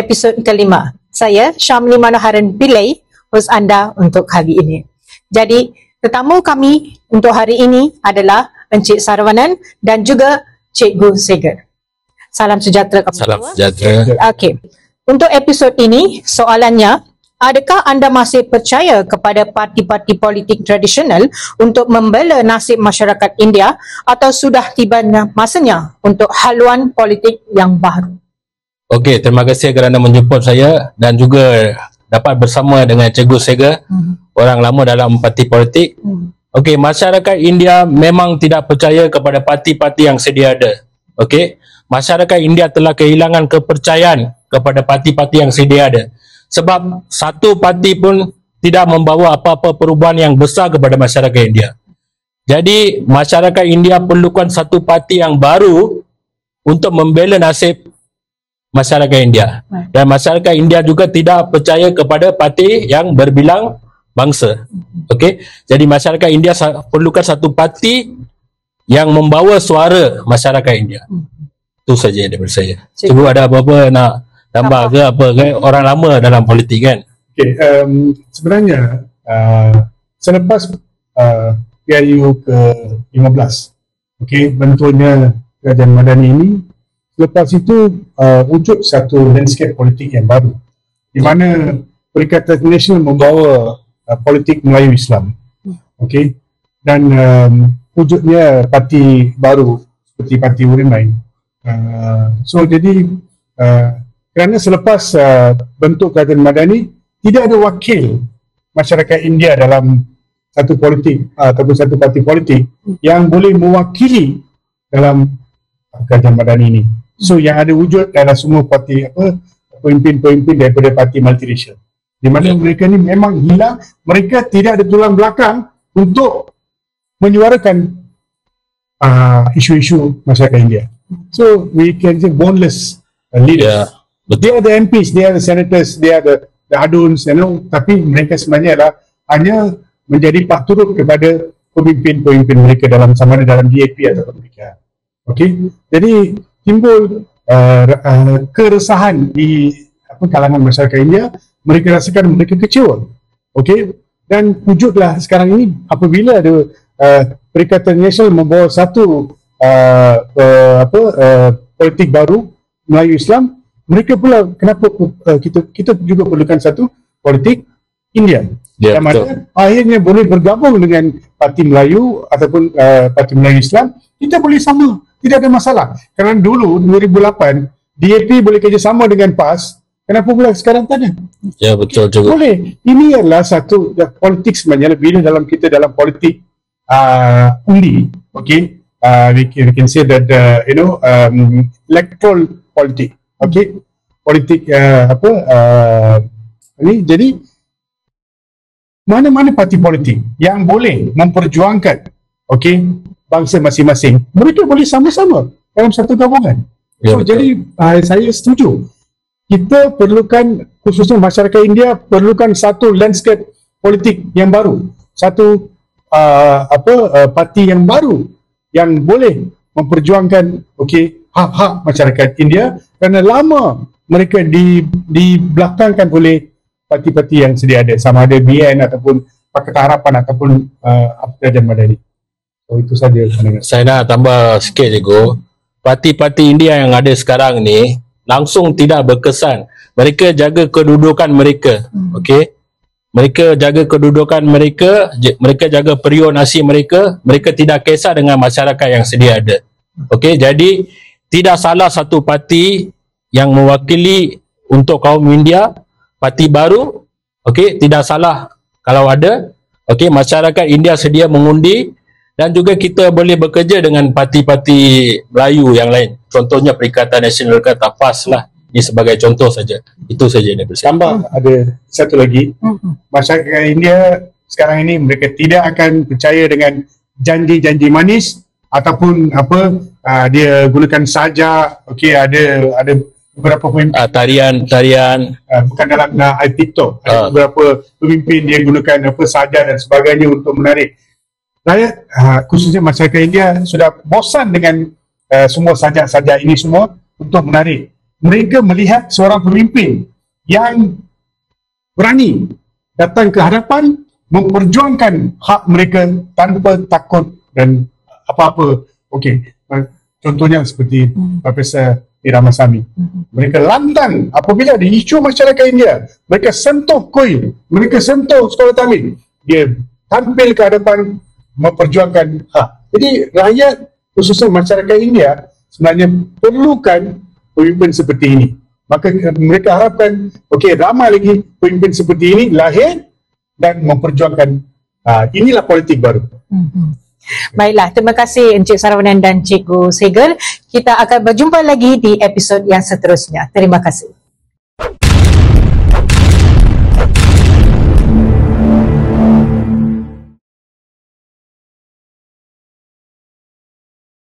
episod kelima. Saya Syamli Manoharan Pillai, hos anda untuk hari ini. Jadi, tetamu kami untuk hari ini adalah Encik Saravanan dan juga Cikgu Seger. Salam sejahtera kepada Salam sejahtera. Okey. Untuk episod ini, soalannya, adakah anda masih percaya kepada parti-parti politik tradisional untuk membela nasib masyarakat India atau sudah tiba masanya untuk haluan politik yang baru? Okey, terima kasih kerana menjemput saya dan juga dapat bersama dengan Cikgu Seger, orang lama dalam parti politik. Okey, masyarakat India memang tidak percaya kepada parti-parti yang sedia ada. Okey, masyarakat India telah kehilangan kepercayaan kepada parti-parti yang sedia ada. Sebab satu parti pun tidak membawa apa-apa perubahan yang besar kepada masyarakat India. Jadi, masyarakat India perlukan satu parti yang baru untuk membela nasib masyarakat India. Dan masyarakat India juga tidak percaya kepada parti yang berbilang bangsa. Okey, jadi masyarakat India perlukan satu parti yang membawa suara masyarakat India. Itu saja daripada saya. Cikgu ada apa-apa nak tambah ke apa ke? Orang lama dalam politik kan? Okay, sebenarnya selepas PRU ke-15, okay, bentuknya Kerajaan Madani ini, selepas itu wujud satu landscape politik yang baru di mana Perikatan Nasional membawa politik Melayu Islam, okay, dan wujudnya parti baru seperti Parti Urin lain. So jadi kerana selepas bentuk Kerajaan Madani, tidak ada wakil masyarakat India dalam satu politik ataupun satu parti politik yang boleh mewakili dalam Kerajaan Madani ini. So yang ada wujud adalah semua parti pemimpin-pemimpin daripada parti multiracial, di mana mereka ni memang hilang. Mereka tidak ada tulang belakang untuk menyuarakan isu-isu masyarakat India. So we can say boneless leaders. They are the MPs, they are the senators, they are the aduns, you know, tapi mereka sebenarnya adalah hanya menjadi pak turut kepada pemimpin-pemimpin mereka dalam sama ada dalam DAP atau mereka. Okey, jadi timbul keresahan di kalangan masyarakat India. Mereka rasakan mereka kecewa. Okey, dan wujudlah sekarang ini apabila ada Perikatan Nasional membawa satu politik baru Melayu Islam, mereka pula kenapa kita juga perlukan satu politik India, yang mana akhirnya boleh bergabung dengan Parti Melayu ataupun Parti Melayu Islam. Kita boleh sama, tidak ada masalah. Kerana dulu 2008 DAP boleh kerjasama dengan PAS, kenapa pula sekarang tak ada? Ya, betul juga. Boleh. Ini adalah satu politik sebenarnya, bila dalam politik undi, okay, we can say that electoral politik. Okey, politik ini, jadi mana-mana parti politik yang boleh memperjuangkan bangsa masing-masing, mereka boleh sama-sama dalam satu gabungan. So, jadi saya setuju. Kita perlukan, khususnya masyarakat India perlukan satu landscape politik yang baru, satu parti yang baru yang boleh memperjuangkan hak-hak masyarakat India, kerana lama mereka dibelakangkan oleh parti-parti yang sedia ada, sama ada BN ataupun Pakatan Harapan ataupun Kerajaan Madani. So itu saja pandangan. Saya nak tambah sikit Cikgu. Parti-parti India yang ada sekarang ni langsung tidak berkesan. Mereka jaga kedudukan mereka. Okey. Mereka jaga kedudukan mereka, mereka jaga periuk nasi mereka, mereka tidak kisah dengan masyarakat yang sedia ada. Okey, jadi tidak salah satu parti yang mewakili untuk kaum India, parti baru, okey, tidak salah kalau ada. Okey, masyarakat India sedia mengundi, dan juga kita boleh bekerja dengan parti-parti Melayu yang lain. Contohnya Perikatan Nasional kata PAS lah. Ini sebagai contoh saja. Itu saja yang saya. Tambah ada satu lagi. Masyarakat India sekarang ini mereka tidak akan percaya dengan janji-janji manis ataupun dia gunakan sajak. Okey, ada beberapa pemimpin tarian bukan dalam TikTok. Ada beberapa pemimpin dia gunakan sajak dan sebagainya untuk menarik rakyat, khususnya masyarakat India sudah bosan dengan semua sajak-sajak ini semua untuk menarik mereka melihat seorang pemimpin yang berani datang ke hadapan memperjuangkan hak mereka tanpa takut dan apa-apa. Okey, contohnya seperti Profesor Iramasamy. Mereka lantang apabila ada isu masyarakat India, mereka sentuh koin, mereka sentuh sekolah talim, dia tampil ke hadapan memperjuangkan hak. Jadi rakyat, khususnya masyarakat India, sebenarnya perlukan pemimpin seperti ini. Maka mereka harapkan, okey, ramai lagi pemimpin seperti ini lahir dan memperjuangkan inilah politik baru. Baiklah, terima kasih Encik Saravanan dan Cikgu Segel. Kita akan berjumpa lagi di episod yang seterusnya. Terima kasih.